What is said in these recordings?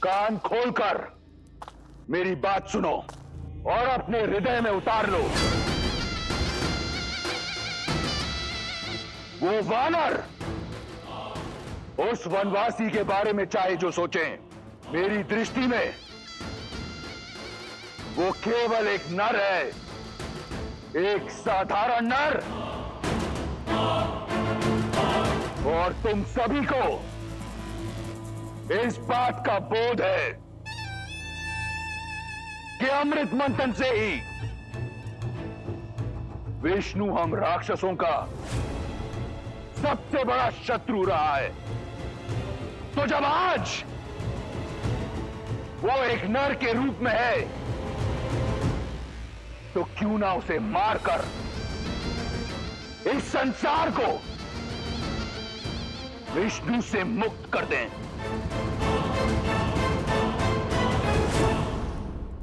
कान खोलकर मेरी बात सुनो और अपने हृदय में उतार लो। वो वानर उस वनवासी के बारे में चाहे जो सोचें, मेरी दृष्टि में वो केवल एक नर है, एक साधारण नर। और तुम सभी को इस बात का बोध है कि अमृत मंथन से ही विष्णु हम राक्षसों का सबसे बड़ा शत्रु रहा है। तो जब आज वो एक नर के रूप में है, तो क्यों ना उसे मारकर इस संसार को विष्णु से मुक्त कर दें।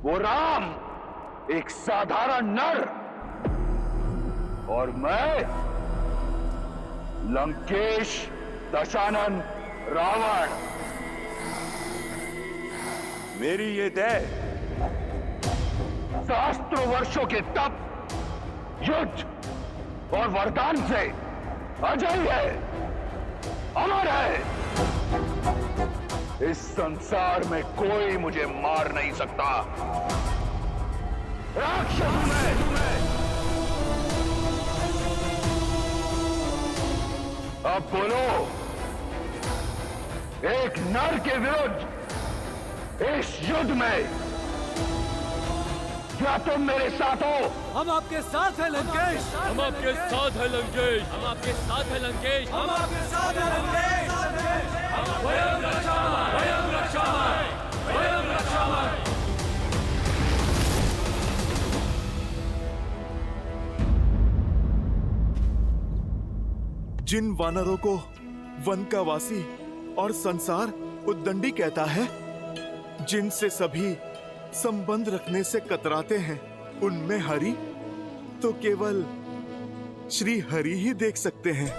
वो राम एक साधारण नर और मैं लंकेश दशानन रावण। मेरी ये देह सहस्त्रों वर्षों के तप, युद्ध और वरदान से अजय है, अमर है। इस संसार में कोई मुझे मार नहीं सकता। राक्षस हूं मैं। अब बोलो, एक नर के विरुद्ध इस युद्ध में क्या तुम मेरे साथ हो? हम आपके साथ हैं लंकेश। हम आपके साथ हैं लंकेश। हम आपके साथ हैं लंकेश। हम आपके साथ हैं लंकेश। स्वयं रक्षामय, स्वयं रक्षामय, स्वयं रक्षामय। जिन वानरों को वन का वासी और संसार उद्दंडी कहता है, जिनसे सभी संबंध रखने से कतराते हैं, उनमें हरि तो केवल श्री हरि ही देख सकते हैं।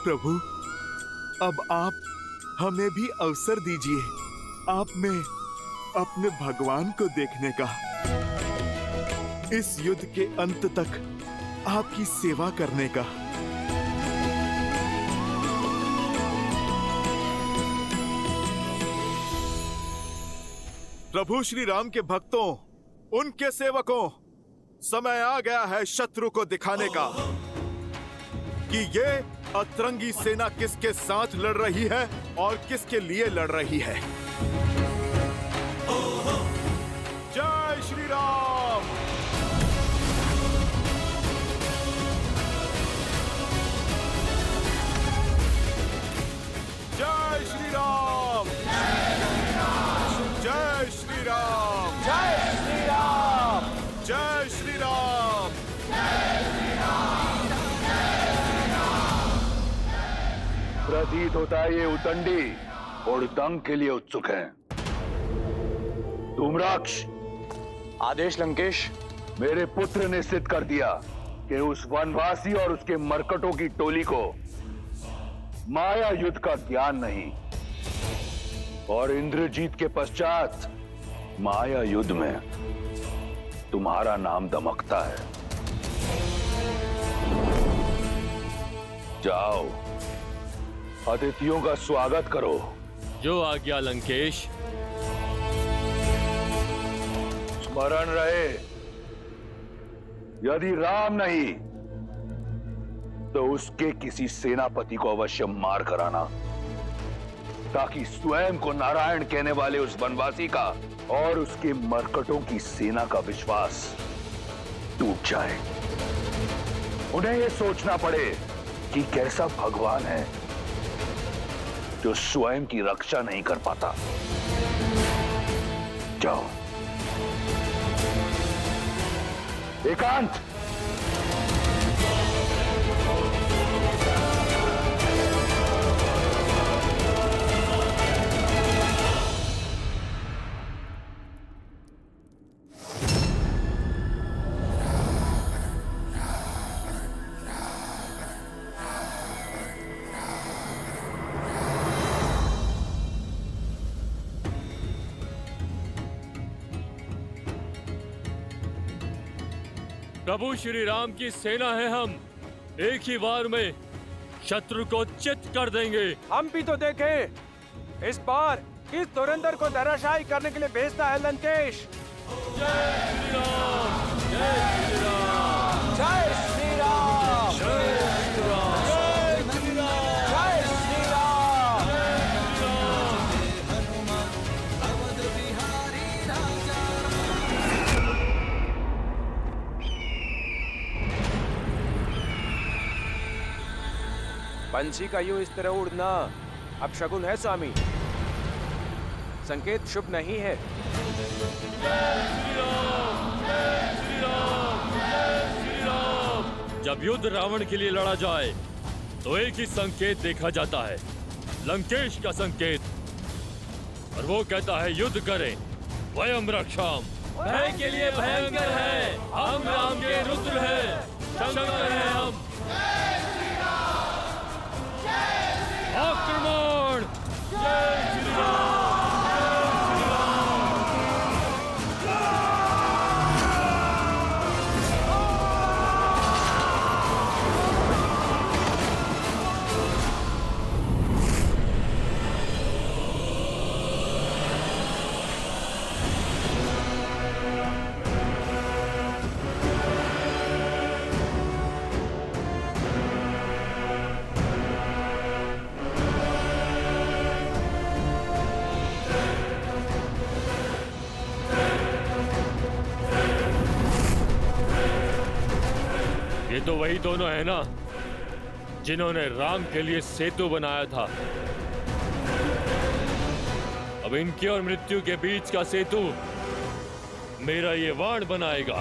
प्रभु, अब आप हमें भी अवसर दीजिए आप में अपने भगवान को देखने का। इस युद्ध के अंत तक आपकी सेवा करने का। प्रभु श्री राम के भक्तों, उनके सेवकों, समय आ गया है शत्रु को दिखाने का कि ये अतरंगी सेना किसके साथ लड़ रही है और किसके लिए लड़ रही है। जय श्री राम। जय श्री राम। जय श्री राम। जय श्री राम। जय श्री राम। प्रतीत होता है ये उदंडी और दंग के लिए उत्सुक हैं। धूम्राक्ष, आदेश लंकेश। मेरे पुत्र ने सिद्ध कर दिया कि उस वनवासी और उसके मरकटों की टोली को माया युद्ध का ज्ञान नहीं, और इंद्रजीत के पश्चात माया युद्ध में तुम्हारा नाम दमकता है। जाओ, अतिथियों का स्वागत करो। जो आज्ञा लंकेश। स्मरण रहे, यदि राम नहीं तो उसके किसी सेनापति को अवश्य मार कराना, ताकि स्वयं को नारायण कहने वाले उस वनवासी का और उसके मरकटों की सेना का विश्वास टूट जाए। उन्हें यह सोचना पड़े कि कैसा भगवान है जो स्वयं की रक्षा नहीं कर पाता। जाओ। एकांत, प्रभु श्री राम की सेना है हम। एक ही वार में शत्रु को चित कर देंगे। हम भी तो देखें इस बार किस धुरंधर को धराशायी करने के लिए भेजता है लंकेश। जय श्री राम, जय श्री राम, जय श्री राम, जय श्री राम, जय श्री राम, जय श्री राम। पंछी का यूं इस तरह उड़ना अब शगुन है स्वामी, संकेत शुभ नहीं है। जब युद्ध रावण के लिए लड़ा जाए तो एक ही संकेत देखा जाता है, लंकेश का संकेत, और वो कहता है युद्ध करें, वयम रक्षाम। भय के लिए भयंकर है, हम राम के रुद्र हैं, शंकर हैं हम। आक्रमण! जय श्री राम! ये तो वही दोनों है ना जिन्होंने राम के लिए सेतु बनाया था। अब इनके और मृत्यु के बीच का सेतु मेरा ये वाण बनाएगा।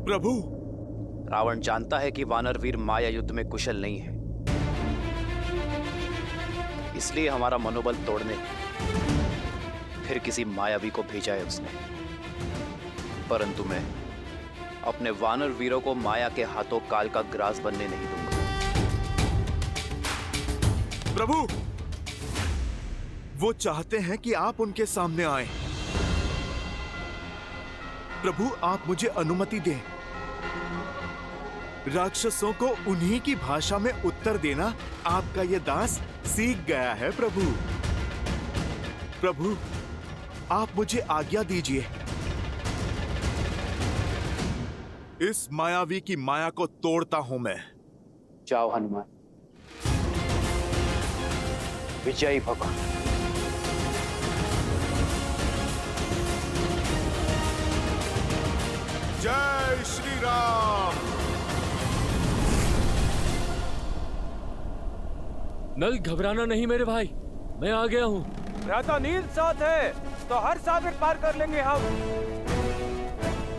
प्रभु, रावण जानता है कि वानर वीर माया युद्ध में कुशल नहीं है, इसलिए हमारा मनोबल तोड़ने फिर किसी मायावी को भेजा है उसने। परंतु मैं अपने वानर वीरों को माया के हाथों काल का ग्रास बनने नहीं दूंगा। प्रभु, वो चाहते हैं कि आप उनके सामने आएं। प्रभु, आप मुझे अनुमति दें। राक्षसों को उन्हीं की भाषा में उत्तर देना आपका ये दास सीख गया है। प्रभु, प्रभु, आप मुझे आज्ञा दीजिए। इस मायावी की माया को तोड़ता हूं मैं। जाओ हनुमान, विजयी भव। जय श्री राम। नल, घबराना नहीं मेरे भाई, मैं आ गया हूँ। भ्राता नील साथ है तो हर सागर पार कर लेंगे हम।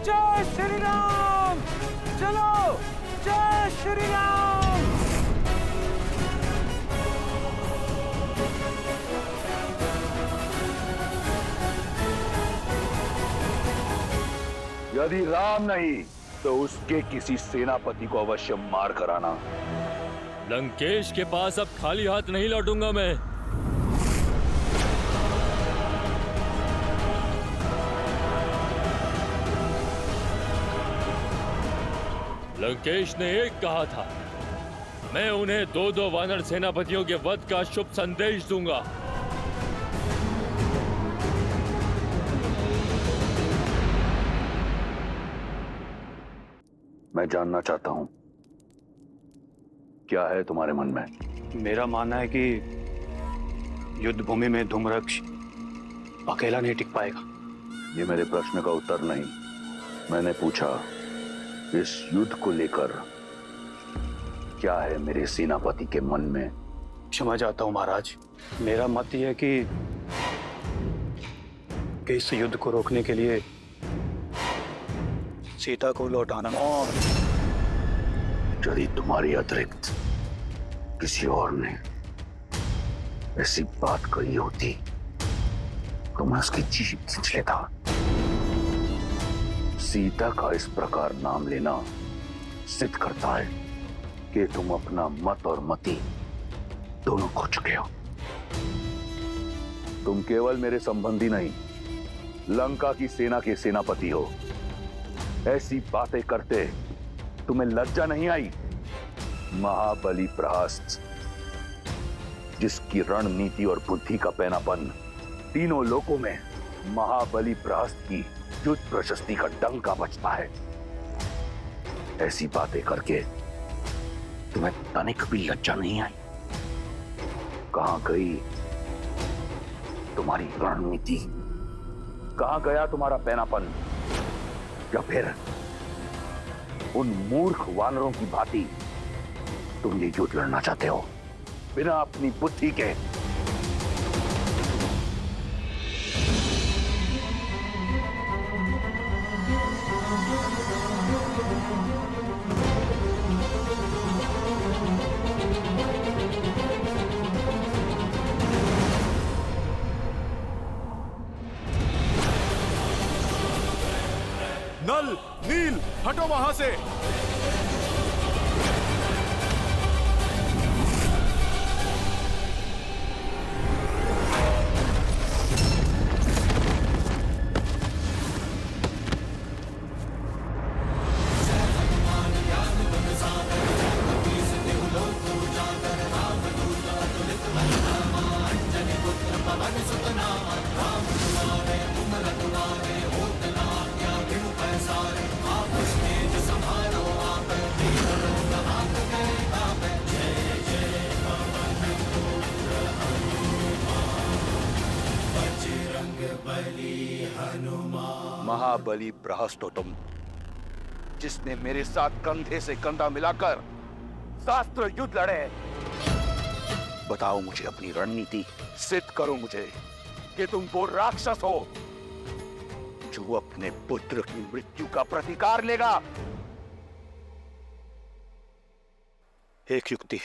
जय श्री राम, चलो जय श्री राम। यदि राम नहीं तो उसके किसी सेनापति को अवश्य मार कराना। लंकेश के पास अब खाली हाथ नहीं लौटूंगा मैं। लंकेश ने एक कहा था, मैं उन्हें 2-2 वानर सेनापतियों के वध का शुभ संदेश दूंगा। मैं जानना चाहता हूं, क्या है तुम्हारे मन में? मेरा मानना है कि युद्ध भूमि में धूम्रक्ष अकेला नहीं टिक पाएगा। ये मेरे प्रश्न का उत्तर नहीं। मैंने पूछा, इस युद्ध को लेकर क्या है मेरे सेनापति के मन में? क्षमा चाहता हूं महाराज, मेरा मत यह है कि इस युद्ध को रोकने के लिए सीता को लौटाना। और यदि तुम्हारी अतिरिक्त किसी और ने ऐसी बात कही होती तो मैं उसकी जीभ खींच लेता। सीता का इस प्रकार नाम लेना सिद्ध करता है कि तुम अपना मत और मति दोनों खो चुके हो। तुम केवल मेरे संबंधी नहीं, लंका की सेना के सेनापति हो। ऐसी बातें करते तुम्हें लज्जा नहीं आई? महाबली प्रहस्त, जिसकी रणनीति और बुद्धि का पैनापन तीनों लोकों में महाबली प्रहस्त की युद्ध प्रशस्ति का डंका बजता है, ऐसी बातें करके तुम्हें तनिक भी लज्जा नहीं आई? कहां गई तुम्हारी रणनीति? कहां गया तुम्हारा पैनापन? या फिर उन मूर्ख वानरों की भांति तुम ये युद्ध लड़ना चाहते हो बिना अपनी बुद्धि के? नल, नील, हटो वहां से। महाबली प्रहस्त हो तुम, जिसने मेरे साथ कंधे से कंधा मिलाकर शास्त्र युद्ध लड़े। बताओ मुझे अपनी रणनीति, सिद्ध करो मुझे कि तुम वो राक्षस हो जो अपने पुत्र की मृत्यु का प्रतिकार लेगा। एक युक्ति।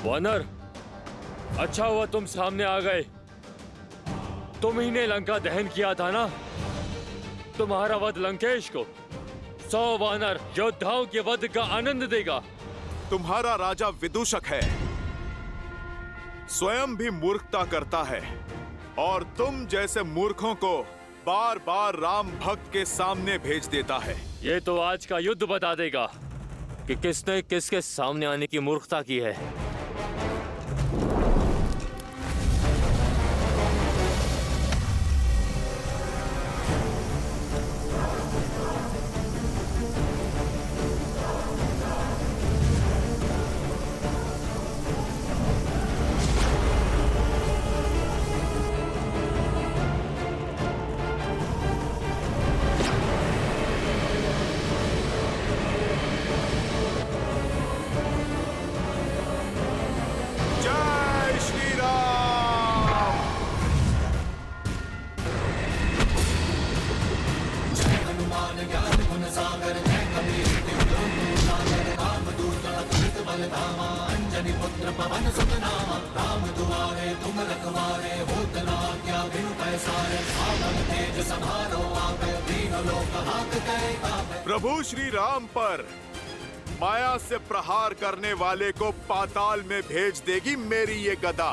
वानर, अच्छा हुआ तुम सामने आ गए। तुम ही ने लंका दहन किया था ना? तुम्हारा वध लंकेश को 100 वानर योद्धाओं के वध का आनंद देगा। तुम्हारा राजा विदूषक है, स्वयं भी मूर्खता करता है और तुम जैसे मूर्खों को बार बार राम भक्त के सामने भेज देता है। ये तो आज का युद्ध बता देगा कि किसने किसके सामने आने की मूर्खता की है। प्रभु श्री राम पर माया से प्रहार करने वाले को पाताल में भेज देगी मेरी ये गदा।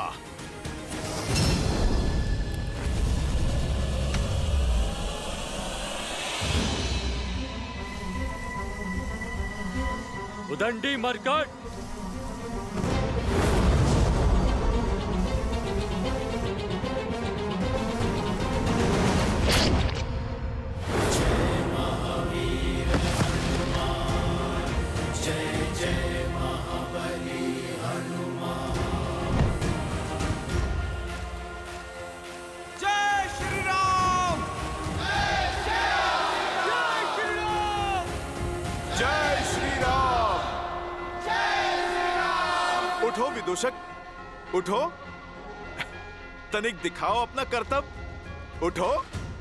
उदंडी मरकट, उठो विदूषक, उठो। तनिक दिखाओ अपना करतब, उठो।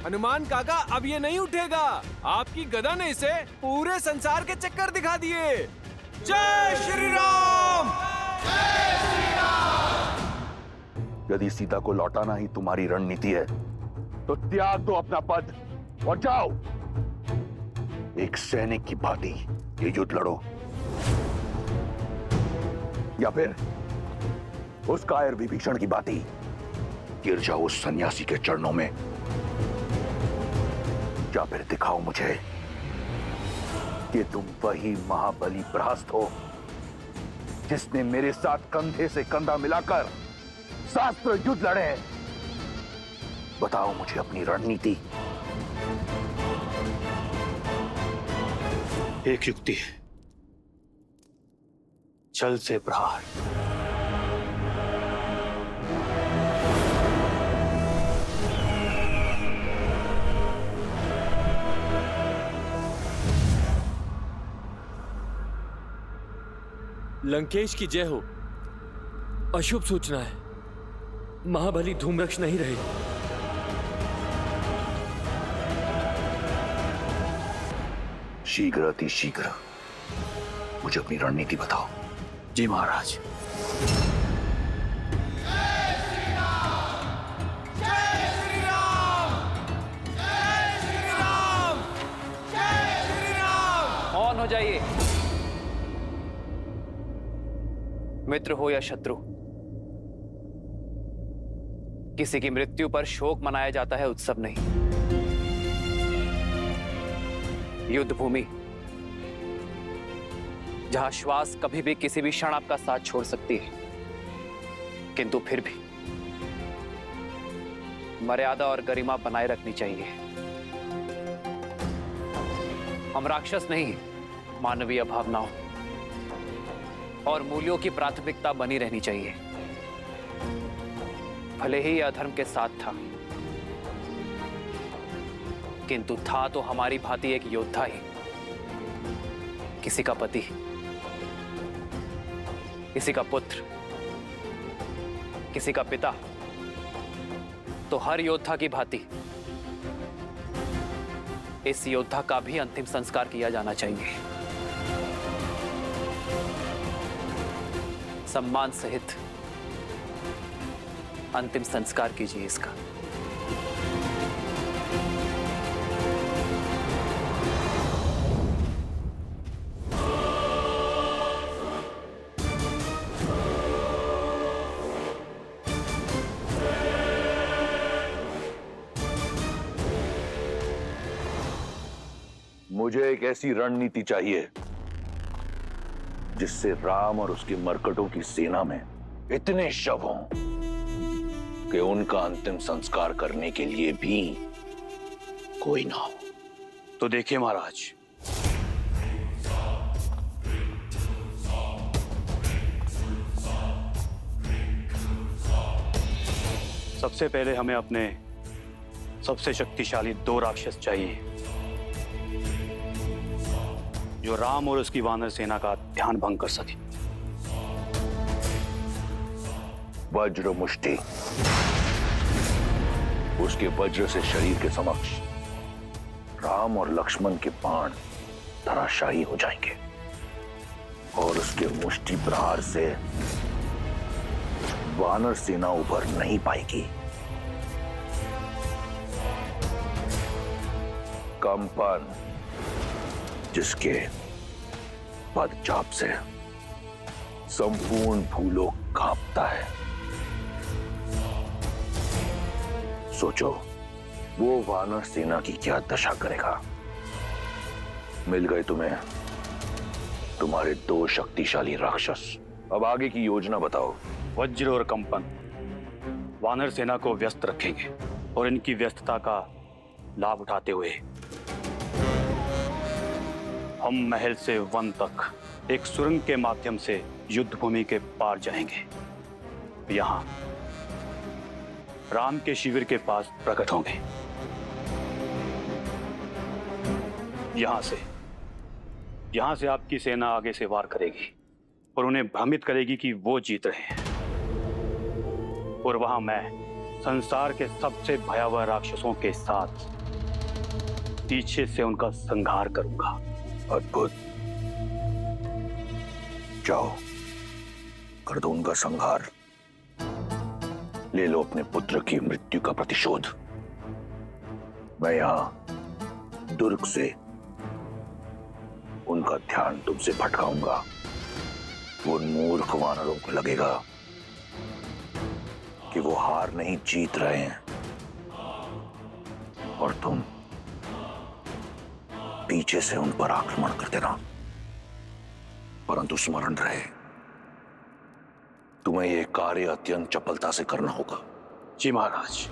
हनुमान काका, अब ये नहीं उठेगा। आपकी गदा ने इसे पूरे संसार के चक्कर दिखा दिए। जय श्री राम। यदि सीता को लौटाना ही तुम्हारी रणनीति है तो त्याग दो अपना पद और जाओ, एक सैनिक की भांति ये युद्ध लड़ो, या फिर उस कायर विभीषण की भांति गिर जाओ उस सन्यासी के चरणों में, या फिर दिखाओ मुझे कि तुम वही महाबली प्रहस्त हो जिसने मेरे साथ कंधे से कंधा मिलाकर शास्त्र युद्ध लड़े। बताओ मुझे अपनी रणनीति। एक युक्ति है, जल से प्रहार। लंकेश की जय हो। अशुभ सूचना है, महाबली धूम्रक्ष नहीं रहे। शीघ्र अति शीघ्र मुझे अपनी रणनीति बताओ। जी महाराज। मौन हो जाइए। मित्र हो या शत्रु, किसी की मृत्यु पर शोक मनाया जाता है, उत्सव नहीं। युद्ध भूमि जहां श्वास कभी भी किसी भी क्षण आपका साथ छोड़ सकती है, किंतु फिर भी मर्यादा और गरिमा बनाए रखनी चाहिए। हम राक्षस नहीं, मानवीय भावनाओं और मूल्यों की प्राथमिकता बनी रहनी चाहिए। भले ही यह अधर्म के साथ था, किंतु था तो हमारी भांति एक योद्धा ही, किसी का पति, किसी का पुत्र, किसी का पिता। तो हर योद्धा की भांति इस योद्धा का भी अंतिम संस्कार किया जाना चाहिए। सम्मान सहित अंतिम संस्कार कीजिए इसका। मुझे एक ऐसी रणनीति चाहिए जिससे राम और उसके मरकटों की सेना में इतने शव हों कि उनका अंतिम संस्कार करने के लिए भी कोई ना हो। तो देखिए महाराज, सबसे पहले हमें अपने सबसे शक्तिशाली 2 राक्षस चाहिए जो राम और उसकी वानर सेना का ध्यान भंग कर सके। वज्र मुष्टि, उसके वज्र से शरीर के समक्ष राम और लक्ष्मण के बाण धराशायी हो जाएंगे और उसके मुष्टि प्रहार से वानर सेना उभर नहीं पाएगी। कंपन, जिसके पदचाप से संपूर्ण भूलोक कांपता है। सोचो वो वानर सेना की क्या दशा करेगा। मिल गए तुम्हें तुम्हारे 2 शक्तिशाली राक्षस। अब आगे की योजना बताओ। वज्र और कंपन वानर सेना को व्यस्त रखेंगे और इनकी व्यस्तता का लाभ उठाते हुए हम महल से वन तक एक सुरंग के माध्यम से युद्ध भूमि के पार जाएंगे। यहां राम के शिविर के पास प्रकट होंगे। यहां से आपकी सेना आगे से वार करेगी और उन्हें भ्रमित करेगी कि वो जीत रहे हैं। और वहां मैं संसार के सबसे भयावह राक्षसों के साथ पीछे से उनका संहार करूंगा। अद्भुत। जाओ, कर दो उनका संहार। ले लो अपने पुत्र की मृत्यु का प्रतिशोध। मैं यहां दुर्ग से उनका ध्यान तुमसे भटकाऊंगा। वो मूर्ख वानरों को लगेगा कि वो हार नहीं जीत रहे हैं, और तुम पीछे से उन पर आक्रमण कर देना। परंतु स्मरण रहे, तुम्हें यह कार्य अत्यंत चपलता से करना होगा। जी महाराज।